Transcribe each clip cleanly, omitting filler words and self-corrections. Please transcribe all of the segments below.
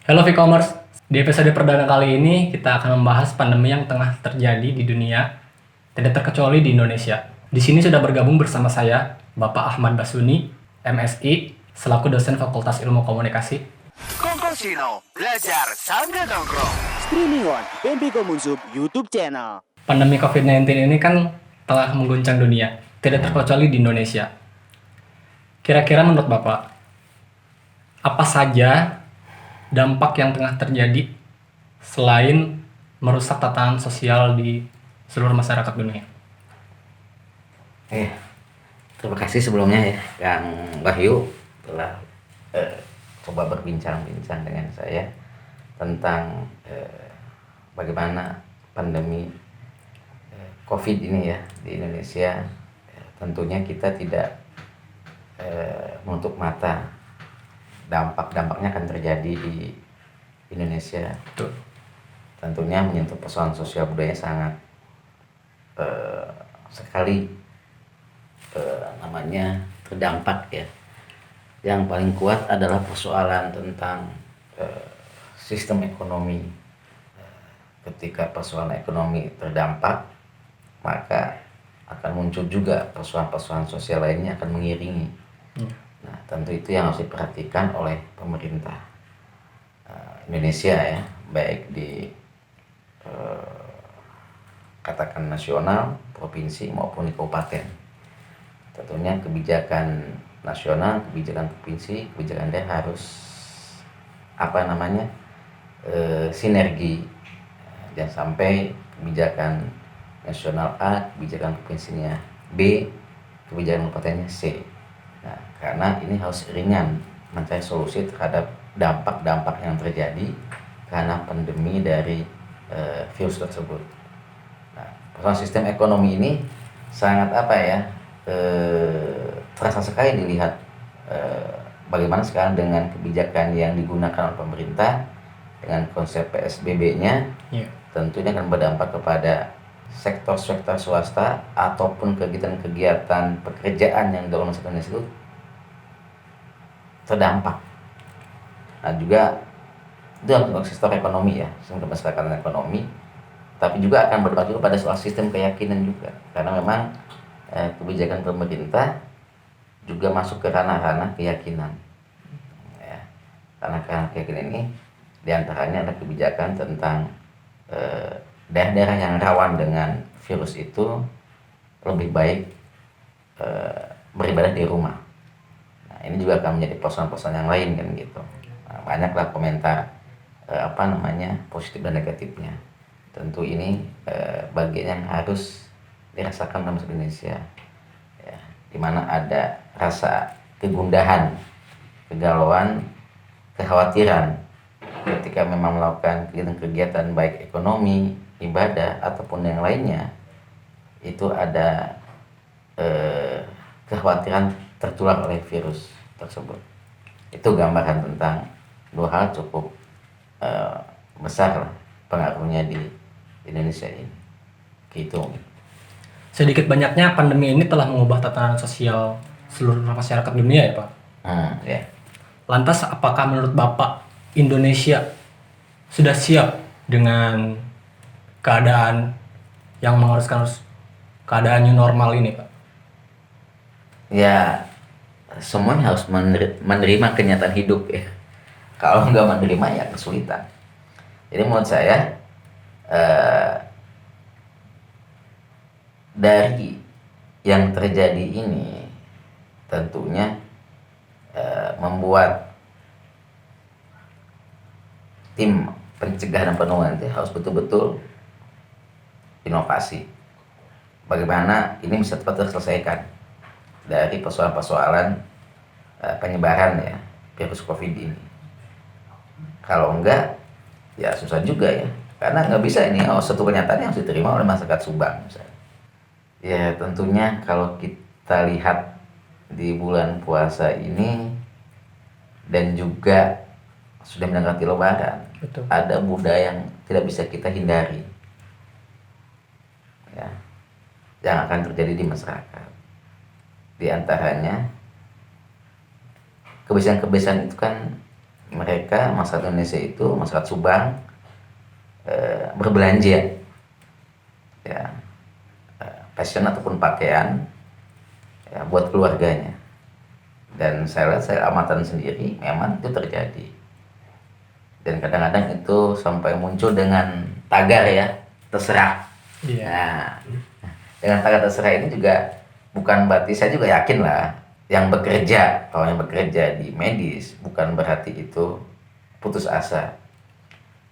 Hello Vcommerce, di episode perdana kali ini kita akan membahas pandemi yang tengah terjadi di dunia, tidak terkecuali di Indonesia. Di sini sudah bergabung bersama saya, Bapak Ahmad Basuni, MSI, selaku dosen Fakultas Ilmu Komunikasi. Kongkosino, belajar sambil nongkrong. Streaming on MP Komunsub YouTube channel. Pandemi COVID-19 ini kan telah mengguncang dunia, tidak terkecuali di Indonesia. Kira-kira menurut Bapak, apa saja dampak yang tengah terjadi selain merusak tatanan sosial di seluruh masyarakat dunia? Terima kasih sebelumnya ya Kang Wahyu telah coba berbincang-bincang dengan saya tentang bagaimana pandemi COVID ini ya di Indonesia. Tentunya kita tidak menutup mata dampak-dampaknya akan terjadi di Indonesia. Betul. Tentunya menyentuh persoalan sosial budaya sangat sekali terdampak ya. Yang paling kuat adalah persoalan tentang sistem ekonomi. Ketika persoalan ekonomi terdampak, maka akan muncul juga persoalan-persoalan sosial lainnya akan mengiringi. Nah, tentu itu yang harus diperhatikan oleh pemerintah Indonesia ya, baik di katakan nasional, provinsi maupun di kabupaten. Tentunya kebijakan nasional, kebijakan provinsi, kebijakan daerah harus sinergi. Jangan sampai kebijakan nasional A, kebijakan provinsinya B, kebijakan kabupatennya C. Nah, karena ini harus ringan mencari solusi terhadap dampak-dampak yang terjadi karena pandemi dari virus tersebut. Nah, persoalan sistem ekonomi ini sangat terasa sekali dilihat bagaimana sekarang dengan kebijakan yang digunakan oleh pemerintah dengan konsep PSBB-nya. Tentunya akan berdampak kepada sektor-sektor swasta ataupun kegiatan-kegiatan pekerjaan yang dalam masa itu terdampak. Nah, juga itu untuk sektor ekonomi ya, sistem kemasyarakatan ekonomi, tapi juga akan berdampak juga pada soal sistem keyakinan juga, karena memang kebijakan pemerintah juga masuk ke ranah-ranah keyakinan ya. Karena keyakinan ini diantaranya adalah kebijakan tentang daerah-daerah yang rawan dengan virus itu lebih baik beribadah di rumah. Nah, ini juga akan menjadi persoalan-persoalan yang lain kan gitu. Nah, banyaklah komentar positif dan negatifnya. Tentu ini bagian yang harus dirasakan dalam Indonesia ya, dimana ada rasa kegundahan, kegalauan, kekhawatiran ketika memang melakukan kegiatan baik ekonomi, ibadah ataupun yang lainnya, itu ada kekhawatiran tertular oleh virus tersebut. Itu gambaran tentang dua hal cukup besar lah pengaruhnya di Indonesia ini. Gitu. Sedikit banyaknya pandemi ini telah mengubah tatanan sosial seluruh masyarakat dunia ya Pak. Ya. Lantas apakah menurut Bapak Indonesia sudah siap dengan keadaan yang mengharuskan keadaan new normal ini Pak? Ya, semuanya harus menerima kenyataan hidup ya. Kalau nggak menerima ya kesulitan. Jadi menurut saya dari yang terjadi ini tentunya membuat tim pencegahan dan penanggulangan itu harus betul-betul inovasi. Bagaimana ini bisa cepat terselesaikan dari persoalan-persoalan penyebaran ya virus COVID ini. Kalau enggak, ya susah juga ya. Karena nggak bisa ini satu kenyataan yang harus diterima oleh masyarakat Subang misalnya. Ya tentunya kalau kita lihat di bulan puasa ini dan juga sudah mendekati Lebaran, Betul. ada budaya yang tidak bisa kita hindari ya, yang akan terjadi di masyarakat. Di antaranya kebiasaan-kebiasaan itu kan mereka masyarakat Indonesia itu masyarakat Subang berbelanja ya fashion ataupun pakaian ya, buat keluarganya. Dan saya lihat, saya amatan sendiri memang itu terjadi. Dan kadang-kadang itu sampai muncul dengan tagar ya, terserah. Iya. Nah, dengan tagar terserah ini juga bukan berarti, saya juga yakin lah yang bekerja, kalau yang bekerja di medis bukan berarti itu putus asa.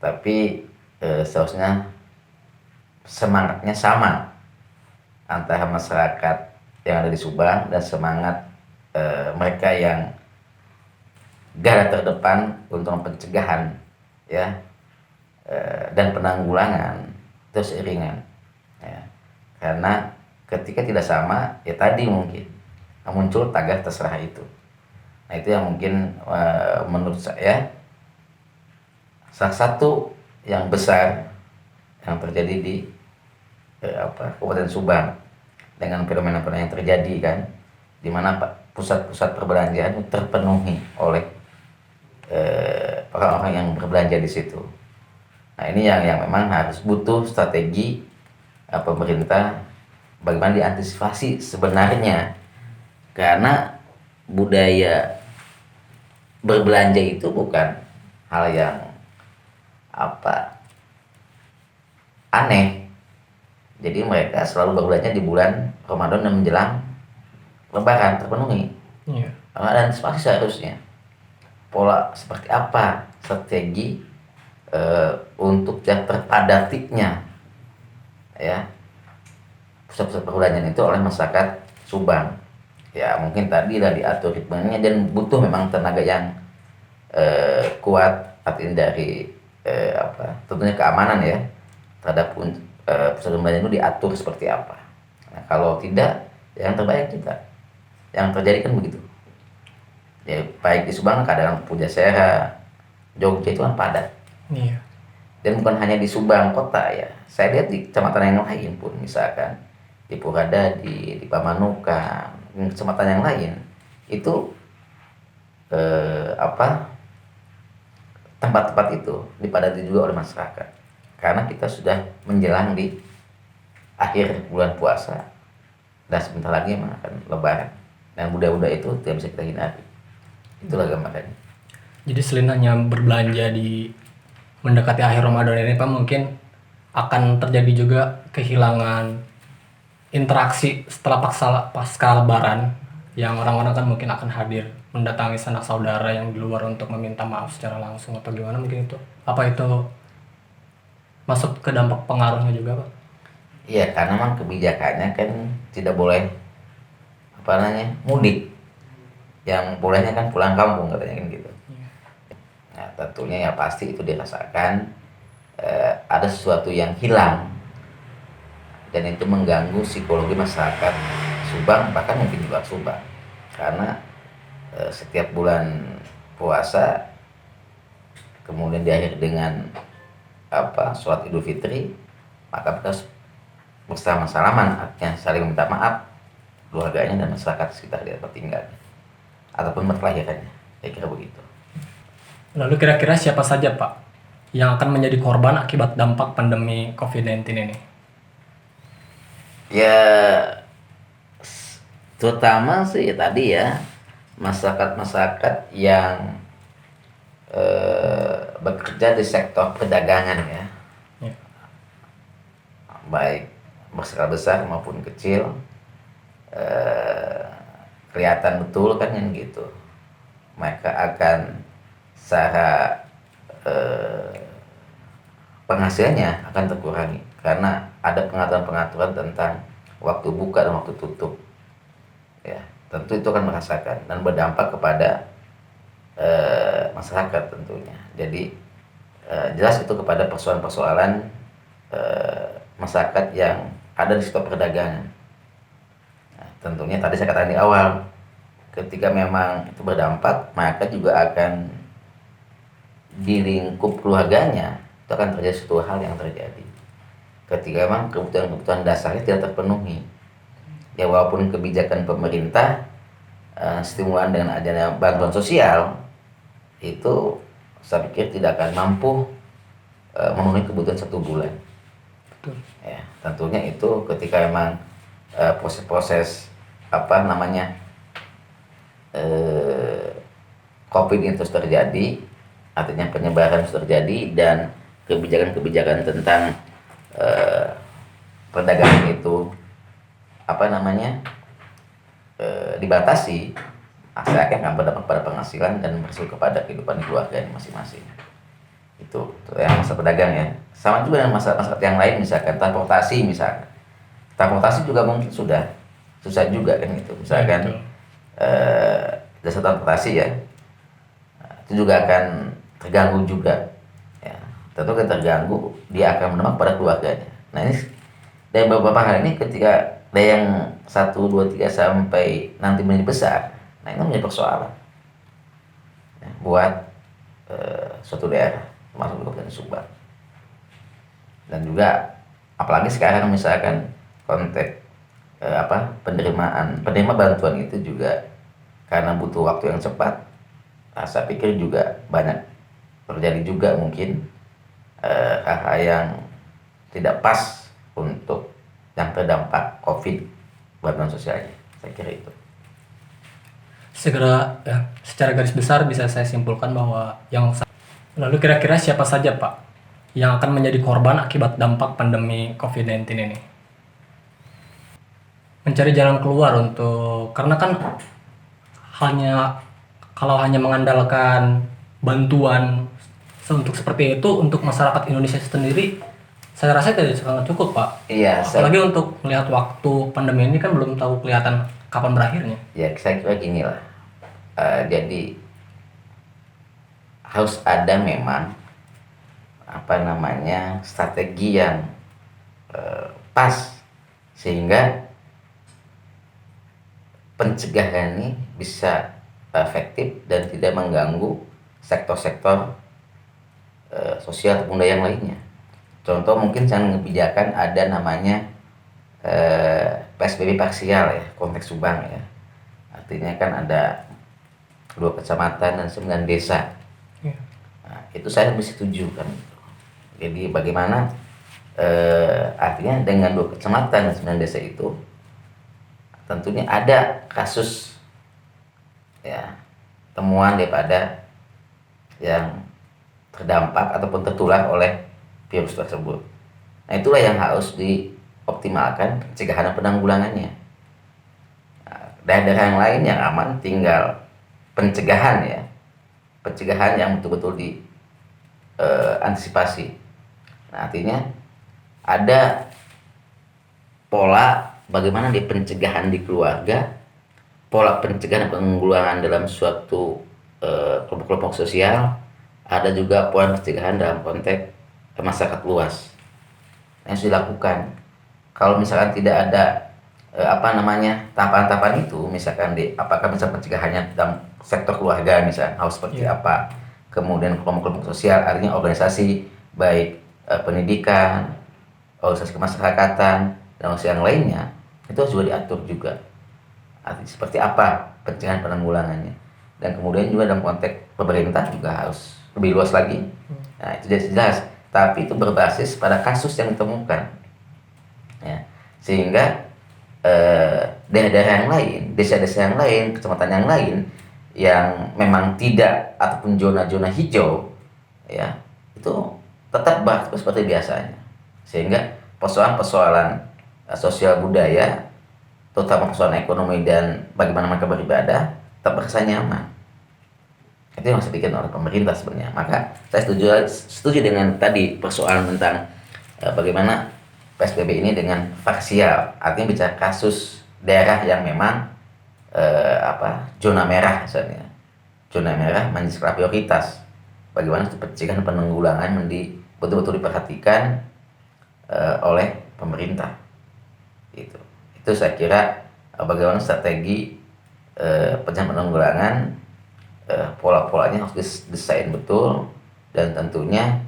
Tapi seharusnya semangatnya sama antara masyarakat yang ada di Subang dan semangat mereka yang garda terdepan untuk pencegahan ya dan penanggulangan terus seiringan ya. Karena ketika tidak sama ya tadi mungkin muncul tagar terserah itu. Nah itu yang mungkin menurut saya salah satu yang besar yang terjadi di Kabupaten Subang dengan fenomena-fenomena yang terjadi kan, di mana pusat-pusat perbelanjaan terpenuhi oleh orang-orang yang berbelanja di situ. Nah ini yang memang harus butuh strategi pemerintah bagaimana diantisipasi sebenarnya, karena budaya berbelanja itu bukan hal yang aneh. Jadi mereka selalu berbelanja di bulan Ramadan dan menjelang Lebaran terpenuhi. Iya. Dan antisipasi seharusnya pola seperti apa strategi untuk yang terpadatnya ya pusat-pusat perbelanjaan itu oleh masyarakat Subang. Ya mungkin tadi lah diatur ritmenya dan butuh memang tenaga yang kuat, artinya dari tentunya keamanan ya terhadap pusat perbelanjaan itu diatur seperti apa. Nah, kalau tidak yang terbaik kita yang terjadi kan begitu ya, baik di Subang kadang Pujasera, Jogja itu kan padat. Iya. Dan bukan hanya di Subang kota ya, saya lihat di kecamatan yang lain pun, misalkan di Purwodadi, di Pamanukan, kecamatan yang lain itu tempat-tempat itu dipadati juga oleh masyarakat, karena kita sudah menjelang di akhir bulan puasa dan sebentar lagi memang akan Lebaran, dan budaya-budaya itu tidak bisa kita hindari. Itulah gambarannya. Jadi selain hanya berbelanja di mendekati akhir Ramadan ini Pak, mungkin akan terjadi juga kehilangan interaksi setelah pasca Lebaran, yang orang-orang kan mungkin akan hadir mendatangi sanak saudara yang di luar untuk meminta maaf secara langsung atau gimana mungkin itu. Apa itu masuk ke dampak pengaruhnya juga Pak? Iya, karena memang kebijakannya kan tidak boleh mudik. Yang bolehnya kan pulang kampung katanya kan gitu. Nah, tentunya ya pasti itu dirasakan ada sesuatu yang hilang dan itu mengganggu psikologi masyarakat Subang, bahkan mungkin di luar Subang, karena setiap bulan puasa kemudian diakhiri dengan sholat Idul Fitri, maka kita bersama-salaman, artinya saling minta maaf keluarganya dan masyarakat sekitar dia tertinggal ataupun berkelahirannya, saya kira begitu. Lalu kira-kira siapa saja Pak yang akan menjadi korban akibat dampak pandemi COVID-19 ini? Ya terutama sih tadi ya masyarakat yang bekerja di sektor perdagangan ya, baik berskala besar maupun kecil, kelihatan betul kan yang gitu mereka akan secara penghasilannya akan terkurangi karena ada pengaturan-pengaturan tentang waktu buka dan waktu tutup ya. Tentu itu akan merasakan dan berdampak kepada masyarakat tentunya. Jadi jelas itu kepada persoalan-persoalan masyarakat yang ada di sektor perdagangan. Nah, tentunya tadi saya katakan di awal, ketika memang itu berdampak, maka juga akan di lingkup keluarganya itu akan terjadi suatu hal yang terjadi. Ketika memang kebutuhan-kebutuhan dasarnya tidak terpenuhi, ya walaupun kebijakan pemerintah stimulan dengan adanya bantuan sosial itu saya pikir tidak akan mampu memenuhi kebutuhan 1 bulan. Betul. Ya, tentunya itu ketika emang proses-proses apa namanya COVID ini terus terjadi, artinya penyebaran terus terjadi dan kebijakan-kebijakan tentang perdagangan itu apa namanya dibatasi, masyarakat akan berdampak pada penghasilan dan berhasil kepada kehidupan keluarga masing-masing. Itu yang masa pedagang ya. Sama juga dengan masalah-masalah yang lain, misalkan transportasi misalkan. Transportasi juga mungkin sudah susah juga kan gitu. Misalkan jasa transportasi ya, itu juga akan terganggu juga. Ya, tentu kan terganggu, dia akan berdampak pada keluarganya. Nah ini dari beberapa hal ini ketika ada yang 1, 2, 3 sampai nanti menjadi besar, nah itu menjadi persoalan ya, buat suatu daerah termasuk Kabupaten Subang. Dan juga apalagi sekarang misalkan konteks penerima bantuan itu juga karena butuh waktu yang cepat. Nah, saya pikir juga banyak terjadi juga mungkin hal-hal yang tidak pas untuk yang terdampak COVID bantuan sosialnya. Saya kira itu. Segera ya, secara garis besar bisa saya simpulkan bahwa lalu kira-kira siapa saja Pak yang akan menjadi korban akibat dampak pandemi COVID-19 ini? Mencari jalan keluar karena kan kalau hanya mengandalkan bantuan untuk seperti itu untuk masyarakat Indonesia sendiri, saya rasa tidak sangat cukup Pak. Iya. Apalagi untuk melihat waktu pandemi ini kan belum tahu kelihatan kapan berakhirnya. Ya saya kira gini lah. Jadi harus ada memang strategi yang pas sehingga pencegahan ini bisa efektif dan tidak mengganggu sektor-sektor sosial atau budaya yang lainnya. Contoh mungkin jangan kebijakan ada namanya PSBB parsial ya, konteks Subang ya. Artinya kan ada 2 kecamatan dan 9 desa. Ya. Nah, itu saya lebih setuju kan. Jadi bagaimana artinya dengan 2 kecamatan dan 9 desa itu tentunya ada kasus ya temuan daripada yang terdampak ataupun tertular oleh virus tersebut. Nah itulah yang harus dioptimalkan pencegahan dan penanggulangannya. Nah, daerah-daerah yang lain yang aman tinggal pencegahan ya, pencegahan yang betul-betul antisipasi. Nah, artinya ada pola bagaimana di pencegahan di keluarga, pola pencegahan dan penanggulangan dalam suatu kelompok-kelompok sosial, ada juga pola pencegahan dalam konteks masyarakat luas yang harus dilakukan. Kalau misalkan tidak ada tahapan-tahapan itu, misalkan apakah misalkan pencegahannya dalam sektor keluarga misalkan harus seperti apa, kemudian kelompok-kelompok sosial artinya organisasi baik pendidikan, organisasi kemasyarakatan dan organisasi yang lainnya itu harus juga diatur juga. Artinya seperti apa pencegahan penanggulangannya, dan kemudian juga dalam konteks pemerintah juga harus lebih luas lagi. Nah itu jelas, tapi itu berbasis pada kasus yang ditemukan ya, sehingga daerah-daerah yang lain, desa-desa yang lain, kecamatan yang lain yang memang tidak ataupun zona-zona hijau ya itu tetap seperti biasanya, sehingga persoalan-persoalan sosial budaya, terutama persoalan ekonomi dan bagaimana mereka beribadah tetap berasa nyaman. Itu yang harus dibikin oleh pemerintah sebenarnya. Maka saya setuju dengan tadi persoalan tentang bagaimana PSBB ini dengan parsial, artinya bicara kasus daerah yang memang zona merah misalnya, zona merah menjadi skala prioritas. Bagaimana pencegahan penanggulangan betul-betul diperhatikan oleh pemerintah. Itu saya kira bagaimana strategi pencegahan penanggulangan, pola-polanya harus didesain betul, dan tentunya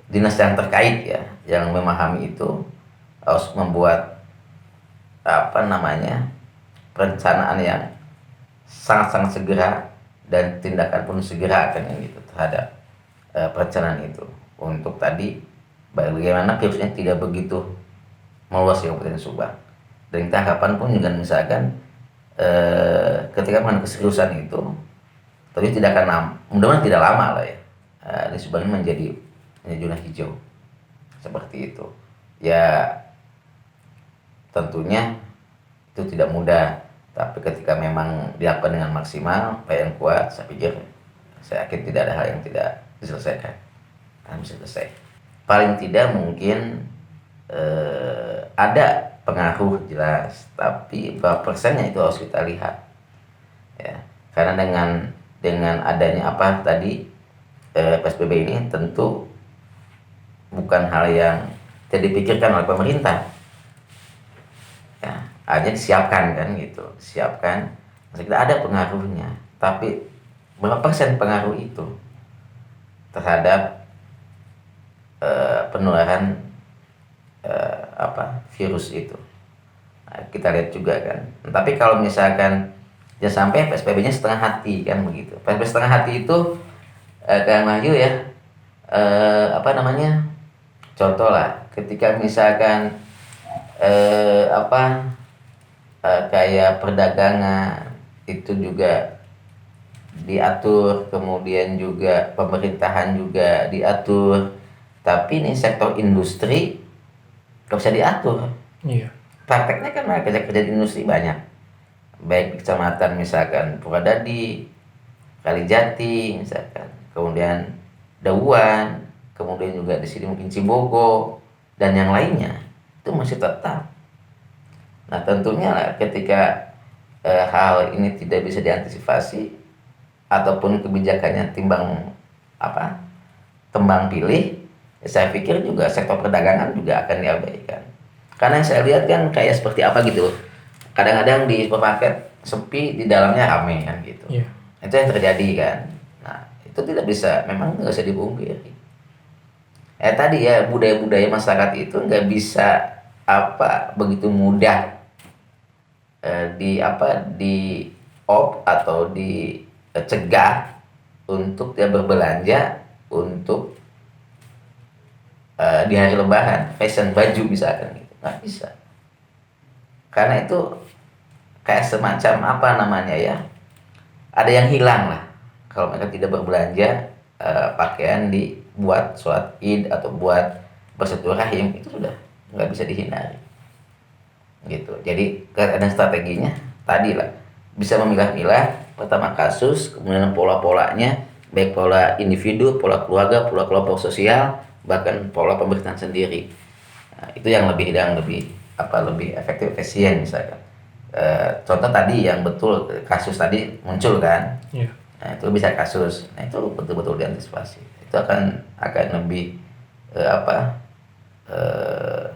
dinas yang terkait ya yang memahami itu harus membuat perencanaan yang sangat-sangat segera dan tindakan pun segera akan gitu terhadap perencanaan itu untuk tadi bagaimana virusnya tidak begitu meluas di Kabupaten Subang. Dan kita harapan pun juga misalkan ketika mengenai keseriusan itu tapi tidak akan lama, mudah-mudahan tidak lama lah ya, di Subang ini menjadi zona hijau seperti itu ya. Tentunya itu tidak mudah, tapi ketika memang dilakukan dengan maksimal, upaya yang kuat, saya yakin tidak ada hal yang tidak diselesaikan, akan bisa selesai. Paling tidak mungkin ada pengaruh jelas, tapi berapa persennya itu harus kita lihat, ya. Karena dengan adanya apa tadi PSBB ini tentu bukan hal yang tidak dipikirkan oleh pemerintah. Ya, hanya disiapkan kan gitu, disiapkan. Maksudnya kita ada pengaruhnya, tapi berapa persen pengaruh itu terhadap penularan virus itu? Nah, kita lihat juga kan. Tapi kalau misalkan jangan sampai PSBB-nya setengah hati kan begitu. PSBB setengah hati itu kayak maju ya, contoh lah, ketika misalkan kayak perdagangan itu juga diatur, kemudian juga pemerintahan juga diatur, tapi ini sektor industri gak bisa diatur. Iya. Prakteknya kan kerja di industri banyak, baik di kecamatan misalkan Purwadadi, Kalijati misalkan, kemudian Dawuan, kemudian juga di sini mungkin Cibogo dan yang lainnya itu masih tetap. Nah tentunya lah ketika hal ini tidak bisa diantisipasi ataupun kebijakannya tembang pilih, ya saya pikir juga sektor perdagangan juga akan diabaikan. Karena yang saya lihat kan kayak seperti apa gitu, kadang-kadang di supermarket sepi, di dalamnya ramai kan gitu. Iya. Itu yang terjadi kan. Nah itu tidak bisa, memang nggak bisa dipungkiri. Tadi ya budaya-budaya masyarakat itu nggak bisa begitu mudah atau dicegah untuk dia berbelanja untuk di hari Lebaran, fashion baju misalkan gitu, nggak bisa. Karena itu kayak semacam ada yang hilang lah kalau mereka tidak berbelanja pakaian dibuat sholat Id atau buat bersilaturahim, itu sudah nggak bisa dihindari gitu. Jadi ada strateginya tadi lah, bisa memilah-milah pertama kasus, kemudian pola-polanya, baik pola individu, pola keluarga, pola kelompok sosial, bahkan pola pemerintahan sendiri. Nah, itu yang lebih efektif, efisien misalkan. Contoh tadi yang betul kasus tadi muncul kan. Iya. Nah, itu bisa kasus. Nah, itu betul-betul diantisipasi. Itu akan lebih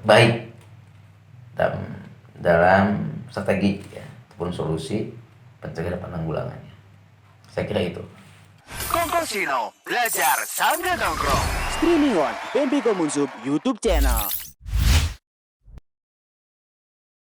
baik dalam strategi ya, ataupun solusi pencegahan penanggulangannya. Saya kira itu. Kongkosino, belajar sambil nongkrong. Streaming on Pempi Komunsub YouTube channel.